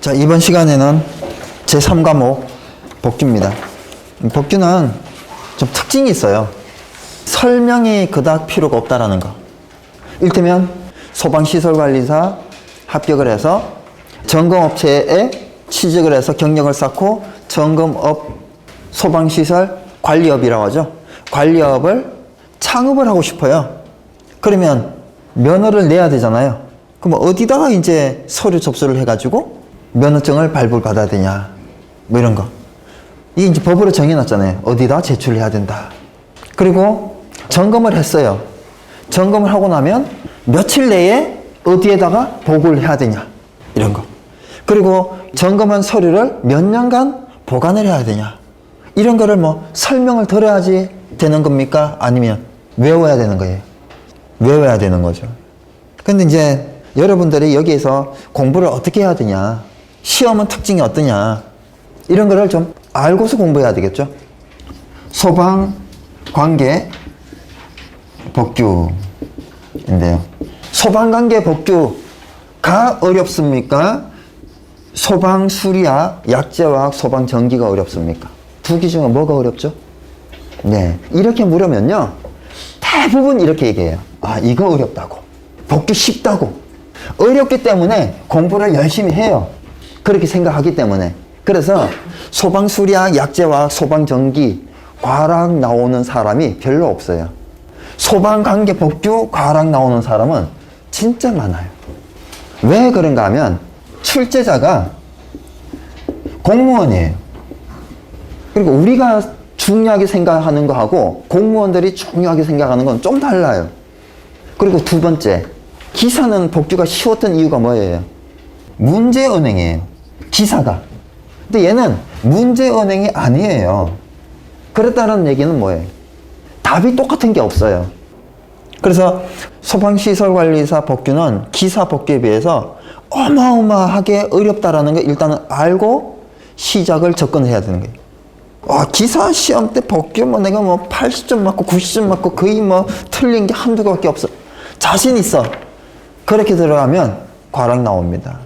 자, 이번 시간에는 제3과목 법규입니다. 법규는 좀 특징이 있어요. 설명이 그닥 필요가 없다라는 거. 이를테면 소방시설관리사 합격을 해서 점검업체에 취직을 해서 경력을 쌓고 점검업 소방시설 관리업이라고 하죠. 관리업을 창업을 하고 싶어요. 그러면 면허를 내야 되잖아요. 그럼 어디다가 이제 서류 접수를 해가지고 면허증을 발부를 받아야 되냐, 뭐 이런 거. 이게 이제 법으로 정해놨잖아요. 어디다 제출해야 된다. 그리고 점검을 했어요. 점검을 하고 나면 며칠 내에 어디에다가 보고를 해야 되냐, 이런 거. 그리고 점검한 서류를 몇 년간 보관을 해야 되냐, 이런 거를 뭐 설명을 들어야지 되는 겁니까? 아니면 외워야 되는 거예요? 외워야 되는 거죠. 근데 이제 여러분들이 여기에서 공부를 어떻게 해야 되냐, 시험은 특징이 어떠냐, 이런 거를 좀 알고서 공부해야 되겠죠. 소방관계 법규인데요. 소방관계 법규가 어렵습니까? 소방수리학, 약재화학, 소방전기가 어렵습니까? 두 개 중에 뭐가 어렵죠? 네, 이렇게 물으면요, 대부분 이렇게 얘기해요. 아, 이거 어렵다고. 법규 쉽다고. 어렵기 때문에 공부를 열심히 해요. 그렇게 생각하기 때문에. 그래서 소방수리학, 약재화학, 소방전기, 과학 나오는 사람이 별로 없어요. 소방관계 법규, 과학 나오는 사람은 진짜 많아요. 왜 그런가 하면 출제자가 공무원이에요. 그리고 우리가 중요하게 생각하는 거하고 공무원들이 중요하게 생각하는 건 좀 달라요. 그리고 두 번째, 기사는 법규가 쉬웠던 이유가 뭐예요? 문제은행이에요. 기사가. 근데 얘는 문제은행이 아니에요. 그렇다는 얘기는 뭐예요? 답이 똑같은 게 없어요. 그래서 소방시설관리사 법규는 기사 법규에 비해서 어마어마하게 어렵다라는 거 일단은 알고 시작을 접근해야 되는 거예요. 기사 시험 때 법규 내가 80점 맞고 90점 맞고 거의 틀린 게 한두 개밖에 없어. 자신 있어. 그렇게 들어가면 과락 나옵니다.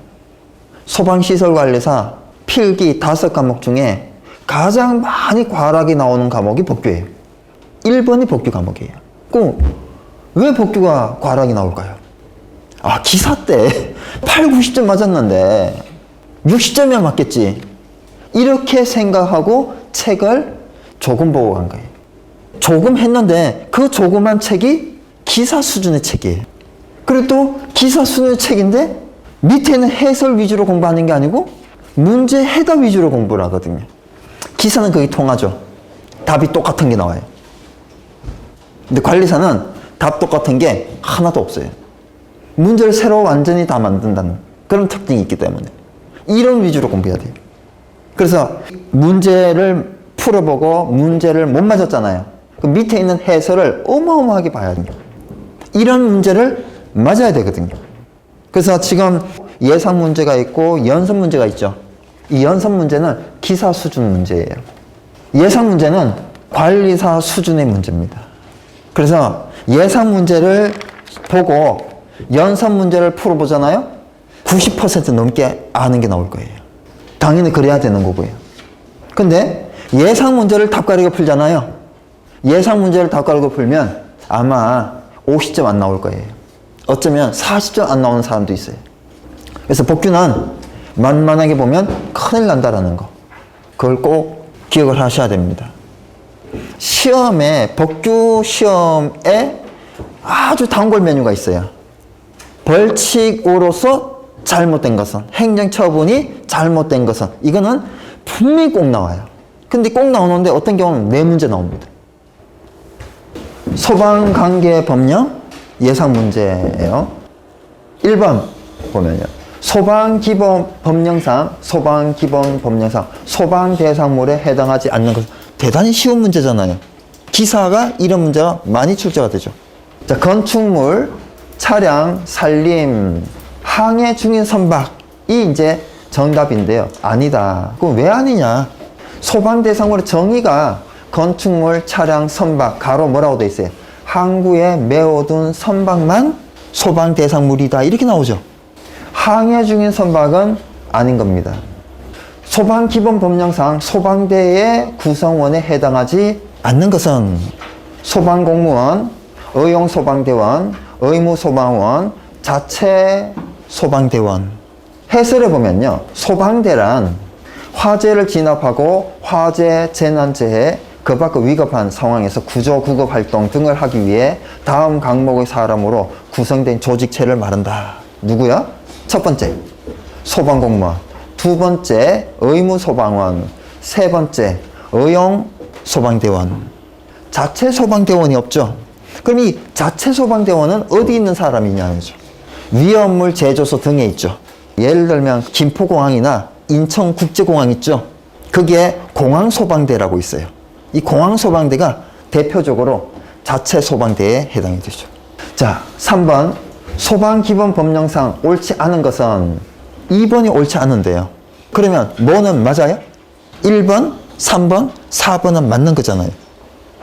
소방시설관리사 필기 5과목 중에 가장 많이 과락이 나오는 과목이 법규예요. 1번이 법규 과목이에요. 그럼 왜 법규가 과락이 나올까요? 기사 때 8, 90점 맞았는데 60점이야 맞겠지. 이렇게 생각하고 책을 조금 보고 간 거예요. 조금 했는데 그 조그만 책이 기사 수준의 책이에요. 그리고 또 기사 수준의 책인데 밑에는 해설 위주로 공부하는 게 아니고 문제 해답 위주로 공부를 하거든요. 기사는 거의 통하죠. 답이 똑같은 게 나와요. 근데 관리사는 답 똑같은 게 하나도 없어요. 문제를 새로 완전히 다 만든다는 그런 특징이 있기 때문에 이런 위주로 공부해야 돼요. 그래서 문제를 풀어보고 문제를 못 맞았잖아요. 그 밑에 있는 해설을 어마어마하게 봐야 돼요. 이런 문제를 맞아야 되거든요. 그래서 지금 예상 문제가 있고 연습 문제가 있죠. 이 연습 문제는 기사 수준 문제예요. 예상 문제는 관리사 수준의 문제입니다. 그래서 예상 문제를 보고 연습 문제를 풀어보잖아요. 90% 넘게 아는 게 나올 거예요. 당연히 그래야 되는 거고요. 근데 예상 문제를 답 가리고 풀잖아요. 예상 문제를 답 가리고 풀면 아마 50점 안 나올 거예요. 어쩌면 40점 안 나오는 사람도 있어요. 그래서 법규는 만만하게 보면 큰일 난다라는 거. 그걸 꼭 기억을 하셔야 됩니다. 시험에, 법규 시험에 아주 단골 메뉴가 있어요. 벌칙으로서 잘못된 것은, 행정처분이 잘못된 것은, 이거는 분명히 꼭 나와요. 근데 꼭 나오는데 어떤 경우는 4문제 나옵니다. 소방관계법령 예상 문제예요. 1번 보면요. 소방기본법령상 소방대상물에 해당하지 않는 것. 대단히 쉬운 문제잖아요. 기사가 이런 문제가 많이 출제가 되죠. 자, 건축물, 차량, 산림, 항해 중인 선박이 이제 정답인데요. 아니다. 그럼 왜 아니냐? 소방대상물의 정의가 건축물, 차량, 선박, 가로 뭐라고 돼 있어요? 항구에 메워둔 선박만 소방대상물이다. 이렇게 나오죠. 항해 중인 선박은 아닌 겁니다. 소방기본법령상 소방대의 구성원에 해당하지 않는 것은 소방공무원, 의용소방대원, 의무소방원, 자체소방대원. 해설해 보면요, 소방대란 화재를 진압하고 화재, 재난재해, 그 밖의 위급한 상황에서 구조, 구급 활동 등을 하기 위해 다음 강목의 사람으로 구성된 조직체를 말한다. 누구야? 첫 번째, 소방공무원. 두 번째, 의무소방원. 세 번째, 의용소방대원. 자체소방대원이 없죠. 그럼 이 자체소방대원은 어디 있는 사람이냐죠. 위험물 제조소 등에 있죠. 예를 들면 김포공항이나 인천국제공항 있죠. 거기에 공항소방대라고 있어요. 이 공항소방대가 대표적으로 자체소방대에 해당이 되죠. 자, 3번. 소방기본법령상 옳지 않은 것은 2번이 옳지 않은데요. 그러면 뭐는 맞아요? 1번, 3번, 4번은 맞는 거잖아요.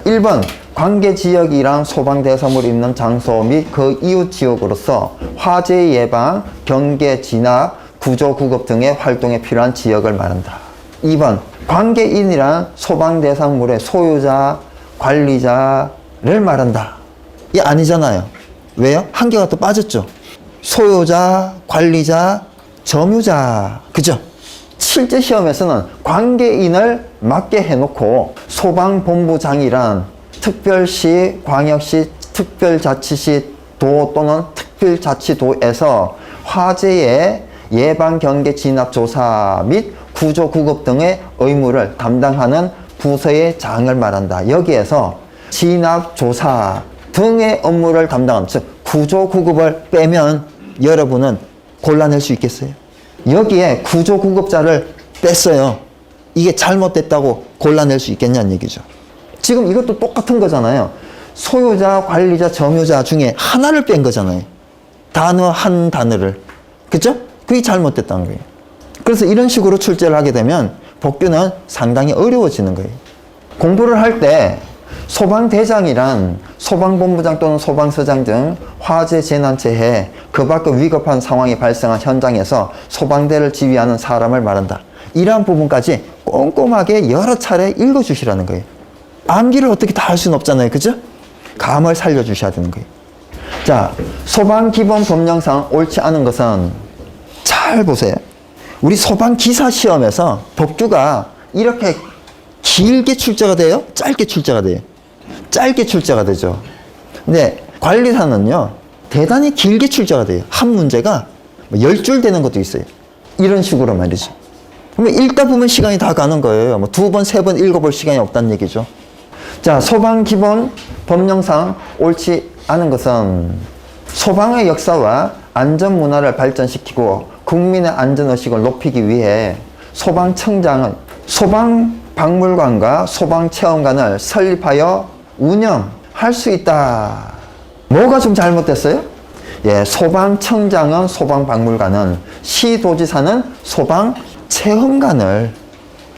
1번, 관계지역이랑 소방대서물이 있는 장소 및 그 이웃 지역으로서 화재 예방, 경계 진압, 구조 구급 등의 활동에 필요한 지역을 말한다. 2번, 관계인이란 소방대상물의 소유자, 관리자를 말한다. 이게 아니잖아요. 왜요? 한 개가 또 빠졌죠. 소유자, 관리자, 점유자. 그죠? 실제 시험에서는 관계인을 맡게 해놓고 소방본부장이란 특별시, 광역시, 특별자치시 도 또는 특별자치도에서 화재의 예방, 경계, 진압, 조사 및 구조, 구급 등의 의무를 담당하는 부서의 장을 말한다. 여기에서 진압, 조사 등의 업무를 담당하는, 즉 구조, 구급을 빼면 여러분은 골라낼 수 있겠어요? 여기에 구조, 구급자를 뺐어요. 이게 잘못됐다고 골라낼 수 있겠냐는 얘기죠. 지금 이것도 똑같은 거잖아요. 소유자, 관리자, 점유자 중에 하나를 뺀 거잖아요. 단어 한 단어를. 그죠? 그게 잘못됐다는 거예요. 그래서 이런 식으로 출제를 하게 되면 복규는 상당히 어려워지는 거예요. 공부를 할 때 소방대장이란 소방본부장 또는 소방서장 등 화재, 재난, 재해, 그 밖의 위급한 상황이 발생한 현장에서 소방대를 지휘하는 사람을 말한다. 이러한 부분까지 꼼꼼하게 여러 차례 읽어주시라는 거예요. 암기를 어떻게 다 할 수는 없잖아요. 그죠? 감을 살려주셔야 되는 거예요. 자, 소방기본법령상 옳지 않은 것은, 잘 보세요. 우리 소방기사 시험에서 법규가 이렇게 길게 출제가 돼요? 짧게 출제가 돼요? 짧게 출제가 되죠. 근데 관리사는요, 대단히 길게 출제가 돼요. 한 문제가 10줄 되는 것도 있어요. 이런 식으로 말이죠. 그러면 읽다 보면 시간이 다 가는 거예요. 뭐 2번, 3번 읽어볼 시간이 없다는 얘기죠. 자, 소방기본 법령상 옳지 않은 것은 소방의 역사와 안전문화를 발전시키고 국민의 안전의식을 높이기 위해 소방청장은 소방박물관과 소방체험관을 설립하여 운영할 수 있다. 뭐가 좀 잘못됐어요? 예, 소방청장은 소방박물관은, 시도지사는 소방체험관을.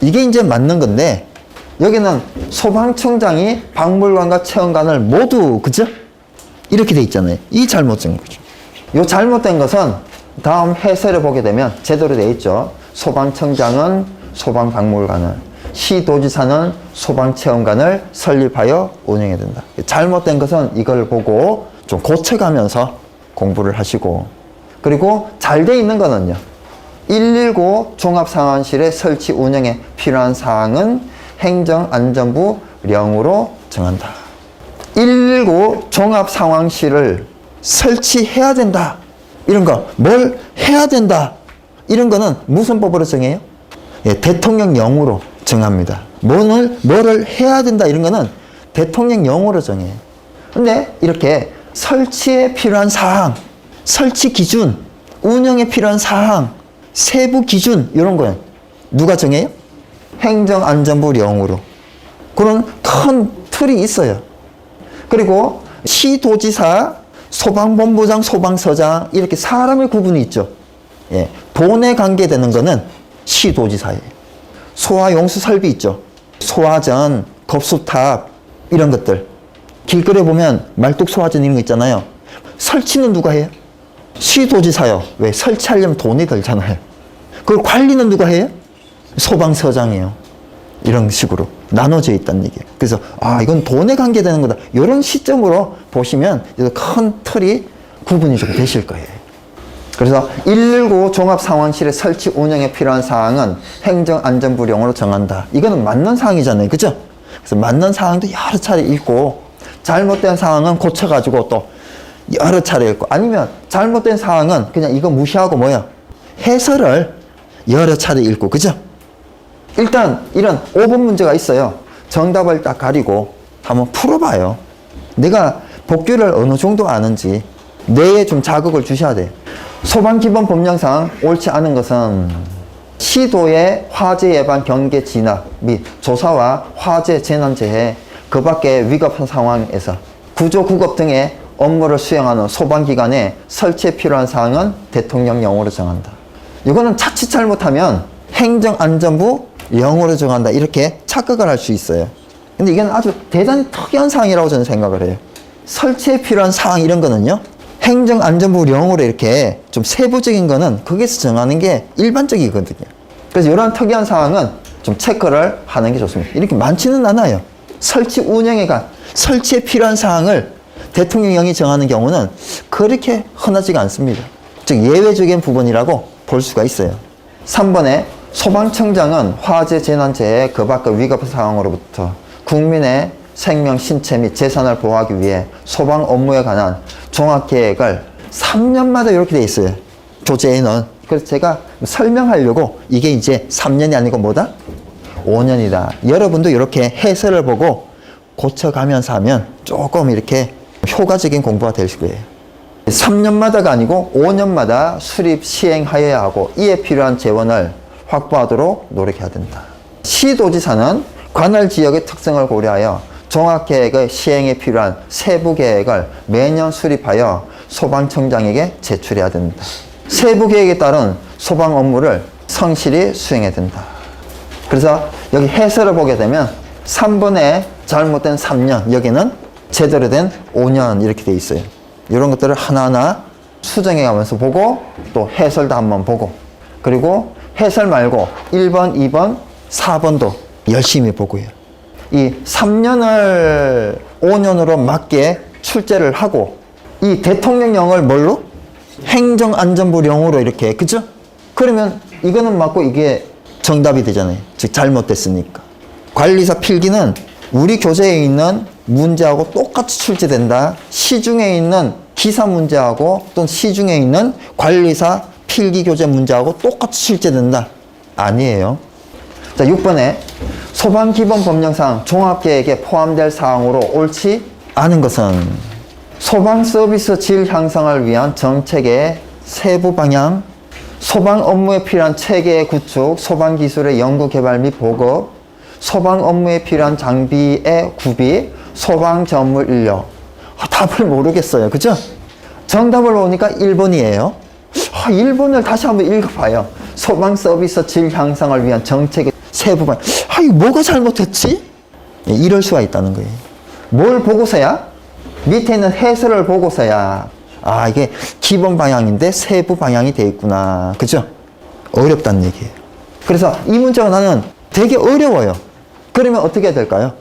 이게 이제 맞는 건데, 여기는 소방청장이 박물관과 체험관을 모두, 그죠? 이렇게 돼 있잖아요. 이 잘못된 거죠. 요 잘못된 것은 다음 해설을 보게 되면 제대로 돼 있죠. 소방청장은 소방박물관을, 시도지사는 소방체험관을 설립하여 운영해야 된다. 잘못된 것은 이걸 보고 좀 고쳐가면서 공부를 하시고, 그리고 잘 돼 있는 거는요, 119 종합상황실의 설치 운영에 필요한 사항은 행정안전부 령으로 정한다. 119 종합상황실을 설치해야 된다. 이런 거, 뭘 해야 된다. 이런 거는 무슨 법으로 정해요? 예, 대통령령으로 정합니다. 뭐를 해야 된다. 이런 거는 대통령령으로 정해요. 근데 이렇게 설치에 필요한 사항, 설치 기준, 운영에 필요한 사항, 세부 기준, 이런 거는 누가 정해요? 행정안전부 령으로. 그런 큰 틀이 있어요. 그리고 시도지사, 소방본부장, 소방서장, 이렇게 사람의 구분이 있죠. 예, 돈에 관계되는 거는 시도지사예요. 소화용수 설비 있죠. 소화전, 겁수탑, 이런 것들. 길거리에 보면 말뚝 소화전 이런 거 있잖아요. 설치는 누가 해요? 시도지사요. 왜? 설치하려면 돈이 들잖아요. 그걸 관리는 누가 해요? 소방서장이에요. 이런 식으로 나눠져 있다는 얘기예요. 그래서 이건 돈에 관계되는 거다. 이런 시점으로 보시면 큰 틀이 구분이 좀 되실 거예요. 그래서 119 종합상황실의 설치 운영에 필요한 사항은 행정안전부령으로 정한다. 이거는 맞는 사항이잖아요. 그죠? 그래서 맞는 사항도 여러 차례 읽고 잘못된 사항은 고쳐가지고 또 여러 차례 읽고 아니면 잘못된 사항은 그냥 이거 무시하고 해설을 여러 차례 읽고 그죠? 일단 이런 5번 문제가 있어요. 정답을 딱 가리고 한번 풀어봐요. 내가 복규를 어느 정도 아는지 뇌에 좀 자극을 주셔야 돼요. 소방기본법령상 옳지 않은 것은 시도의 화재 예방 경계 진압 및 조사와 화재 재난재해 그 밖의 위급한 상황에서 구조 구급 등의 업무를 수행하는 소방기관에 설치에 필요한 사항은 대통령령으로 정한다. 이거는 자칫 잘못하면 행정안전부 영어로 정한다 이렇게 착각을 할 수 있어요. 근데 이건 아주 대단히 특이한 사항이라고 저는 생각을 해요. 설치에 필요한 사항 이런 거는요 행정안전부 영어로 이렇게 좀 세부적인 거는 거기서 정하는 게 일반적이거든요. 그래서 이런 특이한 사항은 좀 체크를 하는 게 좋습니다. 이렇게 많지는 않아요. 설치 운영에 관 설치에 필요한 사항을 대통령령이 정하는 경우는 그렇게 흔하지가 않습니다. 즉 예외적인 부분이라고 볼 수가 있어요. 3번에 소방청장은 화재, 재난재해, 그 밖의 위급 상황으로부터 국민의 생명, 신체 및 재산을 보호하기 위해 소방 업무에 관한 종합계획을 3년마다 이렇게 돼 있어요. 조제에는. 그래서 제가 설명하려고 이게 이제 3년이 아니고 뭐다? 5년이다. 여러분도 이렇게 해설을 보고 고쳐가면서 하면 조금 이렇게 효과적인 공부가 될 거예요. 3년마다가 아니고 5년마다 수립 시행하여야 하고 이에 필요한 재원을 확보하도록 노력해야 된다. 시도지사는 관할 지역의 특성을 고려하여 종합계획의 시행에 필요한 세부계획을 매년 수립하여 소방청장에게 제출해야 된다. 세부계획에 따른 소방 업무를 성실히 수행해야 된다. 그래서 여기 해설을 보게 되면 3번에 잘못된 3년, 여기는 제대로 된 5년 이렇게 돼 있어요. 이런 것들을 하나하나 수정해 가면서 보고 또 해설도 한번 보고 그리고 해설 말고 1번, 2번, 4번도 열심히 보고요. 이 3년을 5년으로 맞게 출제를 하고 이 대통령령을 뭘로? 행정안전부령으로 이렇게 그죠? 그러면 이거는 맞고 이게 정답이 되잖아요. 즉 잘못됐으니까. 관리사 필기는 우리 교재에 있는 문제하고 똑같이 출제된다. 시중에 있는 기사 문제하고 또는 시중에 있는 관리사 필기 교재 문제하고 똑같이 출제된다. 아니에요. 자, 6번에 소방기본법령상 종합계획에 포함될 사항으로 옳지 않은 것은 소방서비스 질 향상을 위한 정책의 세부 방향, 소방 업무에 필요한 체계의 구축, 소방기술의 연구개발 및 보급, 소방 업무에 필요한 장비의 구비, 소방 전문 인력. 답을 모르겠어요. 그죠? 정답을 보니까 1번이에요. 1번을 다시 한번 읽어봐요. 소방 서비스 질 향상을 위한 정책의 세부방. 이거 뭐가 잘못했지? 이럴 수가 있다는 거예요. 뭘 보고서야? 밑에 있는 해설을 보고서야 이게 기본 방향인데 세부 방향이 돼 있구나. 그죠? 어렵다는 얘기예요. 그래서 이 문제가 나는 되게 어려워요. 그러면 어떻게 해야 될까요?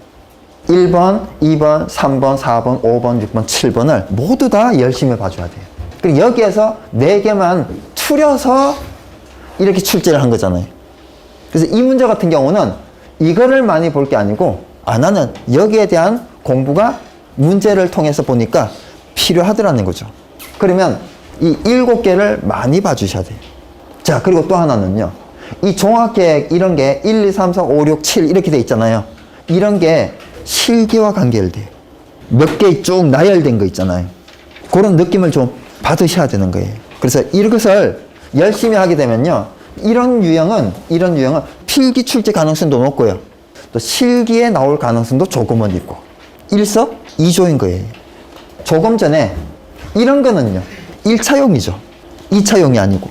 1번, 2번, 3번, 4번, 5번, 6번, 7번을 모두 다 열심히 봐줘야 돼요. 그리고 여기에서 4개만 추려서 이렇게 출제를 한 거잖아요. 그래서 이 문제 같은 경우는 이거를 많이 볼 게 아니고 나는 여기에 대한 공부가 문제를 통해서 보니까 필요하더라는 거죠. 그러면 이 7개를 많이 봐주셔야 돼요. 자, 그리고 또 하나는요. 이 종합계획 이런 게 1, 2, 3, 4, 5, 6, 7 이렇게 돼 있잖아요. 이런 게 실기와 관계돼요. 몇 개 쭉 나열된 거 있잖아요. 그런 느낌을 좀 받으셔야 되는 거예요. 그래서 이것을 열심히 하게 되면요. 이런 유형은 필기 출제 가능성도 높고요. 또 실기에 나올 가능성도 조금은 있고. 일석이조인 거예요. 조금 전에 이런 거는요. 1차용이죠. 2차용이 아니고.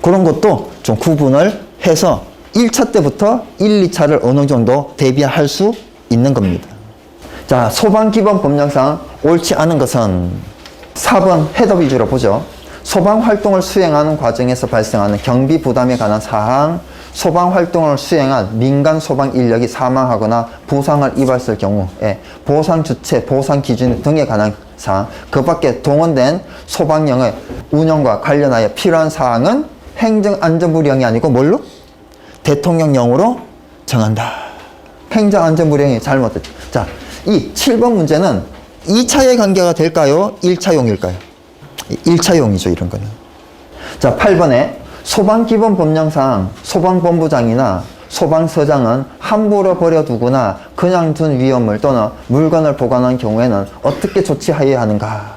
그런 것도 좀 구분을 해서 1차 때부터 1, 2차를 어느 정도 대비할 수 있는 겁니다. 자, 소방기본법령상 옳지 않은 것은 4번 해답 위주로 보죠. 소방활동을 수행하는 과정에서 발생하는 경비 부담에 관한 사항, 소방활동을 수행한 민간 소방 인력이 사망하거나 부상을 입었을 경우에 보상 주체, 보상 기준 등에 관한 사항, 그 밖에 동원된 소방령의 운영과 관련하여 필요한 사항은 행정안전부령이 아니고 뭘로? 대통령령으로 정한다. 행정안전부령이 잘못됐죠. 자, 이 7번 문제는 2차의 관계가 될까요? 1차용일까요? 1차용이죠, 이런 거는. 자, 8번에 소방기본법령상 소방본부장이나 소방서장은 함부로 버려두거나 그냥 둔 위험물 또는 물건을 보관한 경우에는 어떻게 조치하여야 하는가?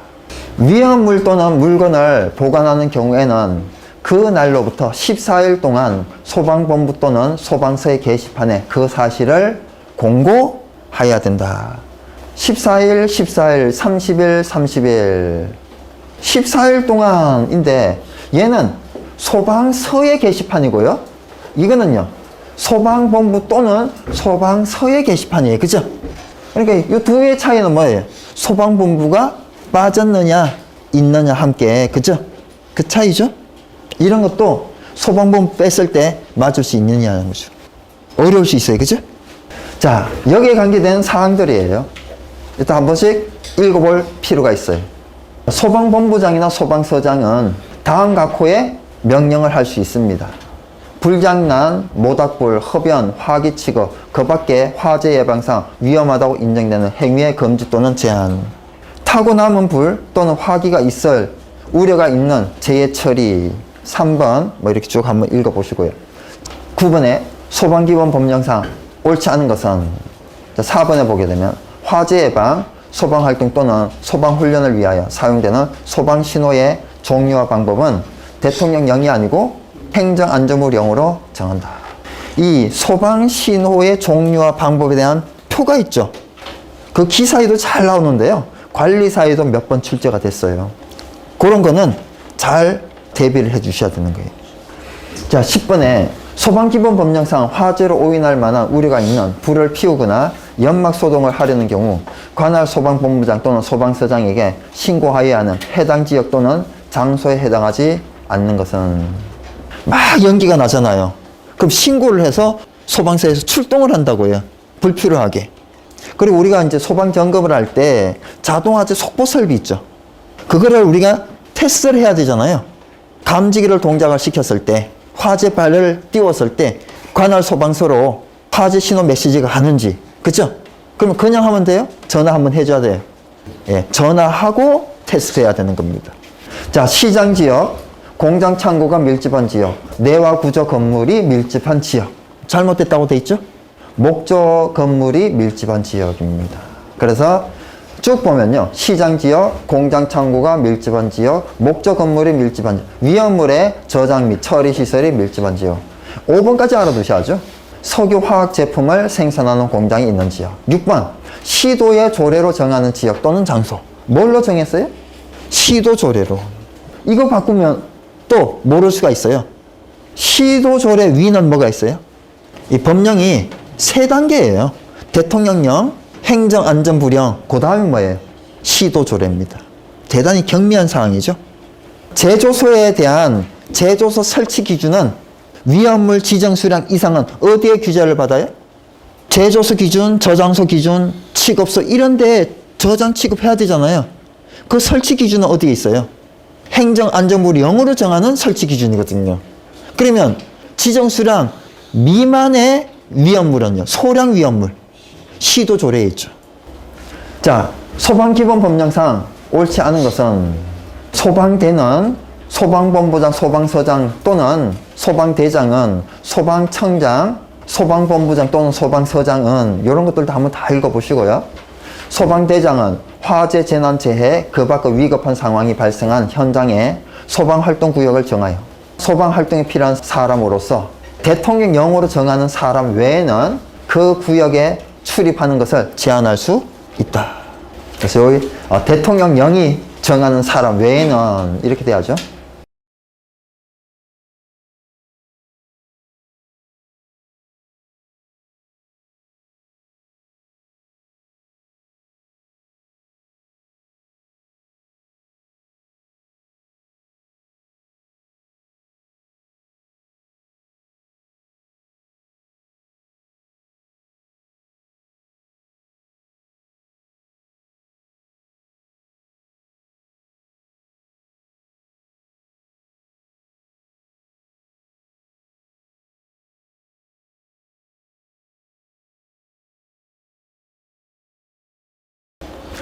위험물 또는 물건을 보관하는 경우에는 그 날로부터 14일 동안 소방본부 또는 소방서의 게시판에 그 사실을 공고하여야 된다. 14일, 14일, 30일, 30일. 14일 동안인데 얘는 소방서의 게시판이고요. 이거는요. 소방본부 또는 소방서의 게시판이에요. 그죠? 그러니까 이 두 개의 차이는 뭐예요? 소방본부가 빠졌느냐, 있느냐 함께. 그죠? 그 차이죠? 이런 것도 소방본부 뺐을 때 맞을 수 있느냐는 거죠. 어려울 수 있어요. 그죠? 자, 여기에 관계된 사항들이에요. 일단 한 번씩 읽어볼 필요가 있어요. 소방본부장이나 소방서장은 다음 각호의 명령을 할 수 있습니다. 불장난, 모닥불, 흡연, 화기 취급, 그 밖에 화재 예방상 위험하다고 인정되는 행위의 금지 또는 제한, 타고 남은 불 또는 화기가 있을 우려가 있는 재해 처리. 3번 뭐 이렇게 쭉 한번 읽어보시고요. 9번에 소방기본법령상 옳지 않은 것은, 4번에 보게 되면 화재 예방, 소방활동 또는 소방훈련을 위하여 사용되는 소방신호의 종류와 방법은 대통령령이 아니고 행정안전부령으로 정한다. 이 소방신호의 종류와 방법에 대한 표가 있죠. 그 기사에도 잘 나오는데요. 관리사에도 몇 번 출제가 됐어요. 그런 거는 잘 대비를 해 주셔야 되는 거예요. 자, 10번에 소방기본법령상 화재로 오인할 만한 우려가 있는 불을 피우거나 연막소동을 하려는 경우 관할 소방본부장 또는 소방서장에게 신고하여야 하는 해당 지역 또는 장소에 해당하지 않는 것은, 막 연기가 나잖아요. 그럼 신고를 해서 소방서에서 출동을 한다고요. 불필요하게. 그리고 우리가 이제 소방 점검을 할 때 자동화재 속보 설비 있죠. 그거를 우리가 테스트를 해야 되잖아요. 감지기를 동작을 시켰을 때, 화재발을 띄웠을 때 관할 소방서로 화재 신호 메시지가 가는지, 그죠? 그러면 그냥 하면 돼요? 전화 한번 해줘야 돼요. 예, 전화하고 테스트해야 되는 겁니다. 자, 시장 지역, 공장 창고가 밀집한 지역, 내화 구조 건물이 밀집한 지역. 잘못됐다고 돼 있죠? 목조 건물이 밀집한 지역입니다. 그래서 쭉 보면요. 시장 지역, 공장 창고가 밀집한 지역, 목조 건물이 밀집한 지역, 위험물의 저장 및 처리 시설이 밀집한 지역. 5번까지 알아두셔야죠. 석유 화학 제품을 생산하는 공장이 있는 지역. 6번, 시도의 조례로 정하는 지역 또는 장소. 뭘로 정했어요? 시도 조례로. 이거 바꾸면 또 모를 수가 있어요. 시도 조례 위는 뭐가 있어요? 이 법령이 3단계예요. 대통령령, 행정안전부령, 그 다음이 뭐예요? 시도조례입니다. 대단히 경미한 사항이죠. 제조소에 대한 제조소 설치 기준은 위험물 지정 수량 이상은 어디에 규제를 받아요? 제조소 기준, 저장소 기준, 취급소 이런 데 저장 취급해야 되잖아요. 그 설치 기준은 어디에 있어요? 행정안전부령으로 정하는 설치 기준이거든요. 그러면 지정 수량 미만의 위험물은요, 소량 위험물, 시도조례에 있죠. 자, 소방기본법령상 옳지 않은 것은 소방대는 소방본부장, 소방서장 또는 소방대장은 소방청장, 소방본부장 또는 소방서장은 이런 것들도 한번 다 읽어보시고요. 소방대장은 화재, 재난, 재해, 그 밖의 위급한 상황이 발생한 현장에 소방활동구역을 정하여 소방활동에 필요한 사람으로서 대통령령으로 정하는 사람 외에는 그 구역에 출입하는 것을 제한할 수 있다. 그래서 여기 대통령령이 정하는 사람 외에는 이렇게 돼야죠.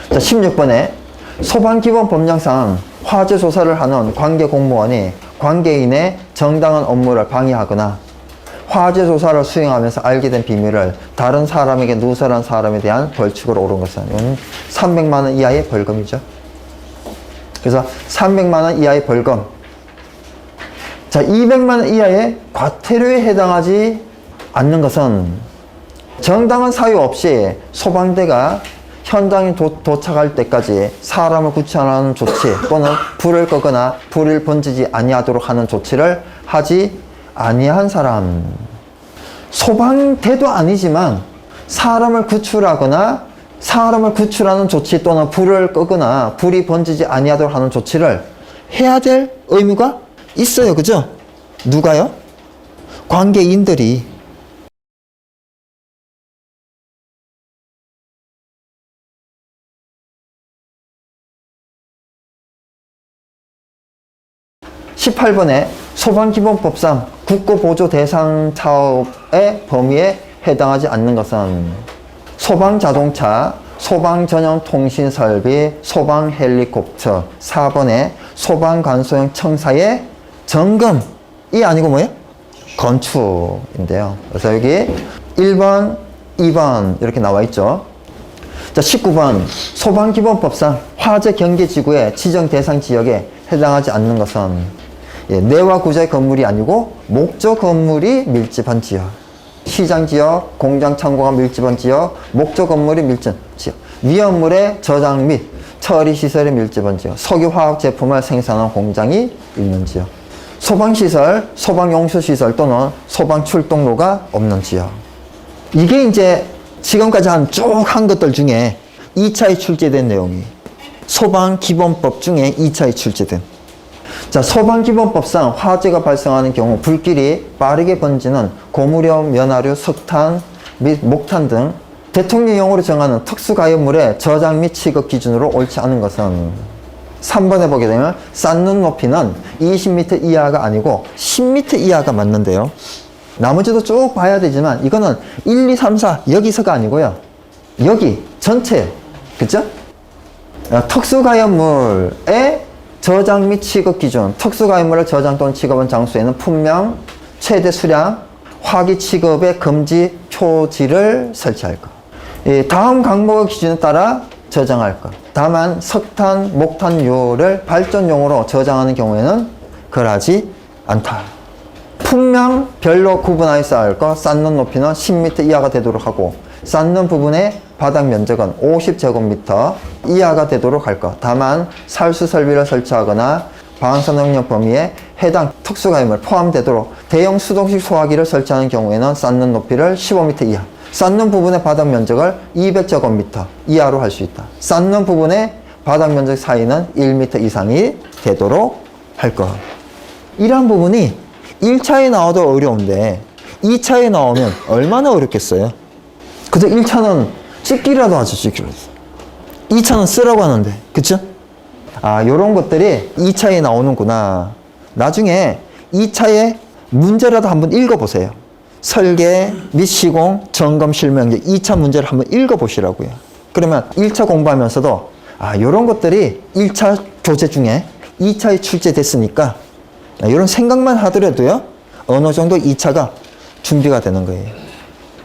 자, 16번에 소방기본법령상 화재 조사를 하는 관계 공무원이 관계인의 정당한 업무를 방해하거나 화재 조사를 수행하면서 알게 된 비밀을 다른 사람에게 누설한 사람에 대한 벌칙으로 옳은 것은 이건 300만 원 이하의 벌금이죠. 그래서 300만 원 이하의 벌금. 자, 200만 원 이하의 과태료에 해당하지 않는 것은 정당한 사유 없이 소방대가 현장에 도착할 때까지 사람을 구출하는 조치 또는 불을 끄거나 불을 번지지 아니하도록 하는 조치를 하지 아니한 사람. 소방대도 아니지만 사람을 구출하거나 사람을 구출하는 조치 또는 불을 끄거나 불이 번지지 아니하도록 하는 조치를 해야 될 의무가 있어요. 그죠? 누가요? 관계인들이. (18번에) 소방기본법상 국고보조 대상 사업의 범위에 해당하지 않는 것은 소방자동차, 소방전용통신설비, 소방헬리콥터. 4번에 소방관소용 청사의 점검이 아니고 뭐예요? 건축인데요. 그래서 여기 1번, 2번 이렇게 나와 있죠. 자, 19번 소방기본법상 화재 경계지구의 지정 대상 지역에 해당하지 않는 것은 내와 구제 건물이 아니고 목조 건물이 밀집한 지역, 시장 지역, 공장 창고가 밀집한 지역, 목조 건물이 밀집한 지역, 위험물의 저장 및 처리 시설이 밀집한 지역, 석유 화학 제품을 생산하는 공장이 있는 지역, 소방시설, 소방용수시설 또는 소방 출동로가 없는 지역. 이게 이제 지금까지 쭉 한 것들 중에 2차에 출제된 내용이 소방기본법 중에 2차에 출제된. 자, 소방기본법상 화재가 발생하는 경우 불길이 빠르게 번지는 고무력, 연화류, 석탄 및 목탄 등 대통령령으로 정하는 특수가연물의 저장 및 취급 기준으로 옳지 않은 것은 3번에 보게 되면 쌓는 높이는 20m 이하가 아니고 10m 이하가 맞는데요. 나머지도 쭉 봐야 되지만 이거는 1, 2, 3, 4 여기서가 아니고요. 여기 전체, 그죠? 특수가연물의 저장 및 취급 기준, 특수가연물을 저장 또는 취급한 장소에는 품명, 최대 수량, 화기 취급의 금지 표지를 설치할 것. 다음 항목의 기준에 따라 저장할 것. 다만 석탄, 목탄유를 발전용으로 저장하는 경우에는 그러하지 않다. 품명별로 구분하여 할 것. 쌓는 높이는 10m 이하가 되도록 하고 쌓는 부분의 바닥 면적은 50제곱미터 이하가 되도록 할 것. 다만 살수 설비를 설치하거나 방사능력 범위에 해당 특수가염을 포함되도록 대형 수동식 소화기를 설치하는 경우에는 쌓는 높이를 15m 이하, 쌓는 부분의 바닥 면적을 200제곱미터 이하로 할 수 있다. 쌓는 부분의 바닥 면적 사이는 1m 이상이 되도록 할 것. 이러한 부분이 1차에 나와도 어려운데 2차에 나오면 얼마나 어렵겠어요? 그죠? 1차는 찍기라도 하죠, 찍기라도. 2차는 쓰라고 하는데, 그쵸? 아, 요런 것들이 2차에 나오는구나. 나중에 2차에 문제라도 한번 읽어보세요. 설계 및 시공, 점검, 실명제 2차 문제를 한번 읽어보시라고요. 그러면 1차 공부하면서도 아, 요런 것들이 1차 교재 중에 2차에 출제됐으니까 이런 생각만 하더라도요, 어느 정도 2차가 준비가 되는 거예요.